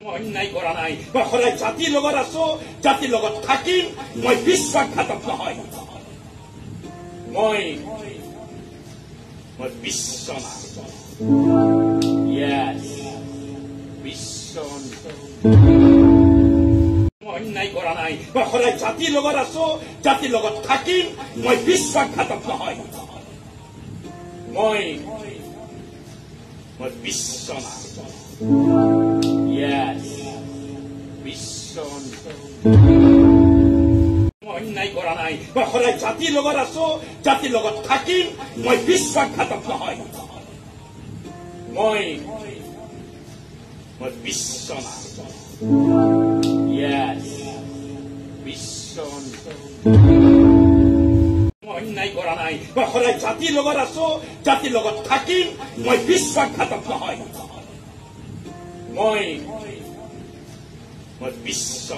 অন্যায় কৰা নাই মই সদায় জাতিৰ লগত আছো জাতিৰ লগত থাকিম মই বিশ্বাসঘাতক নহয় মই বিশ্ব অন্যায় কৰা নাই মই সদায় জাতিৰ লগত আছো জাতিৰ লগত থাকিম মই বিশ্বাসঘাতক নহয় মই বিশ্ব অন্যায় কৰা নাই মই সদায় জাতিৰ লগত আছো জাতিৰ লগত থাকিম মই বিশ্বাসঘাতক নহয় মই বিশ্ব অন্যায় কৰা নাই মই সদায় জাতিৰ লগত আছো জাতিৰ লগত থাকিম মই বিশ্বাসঘাতক নহয় মই বিশ্ব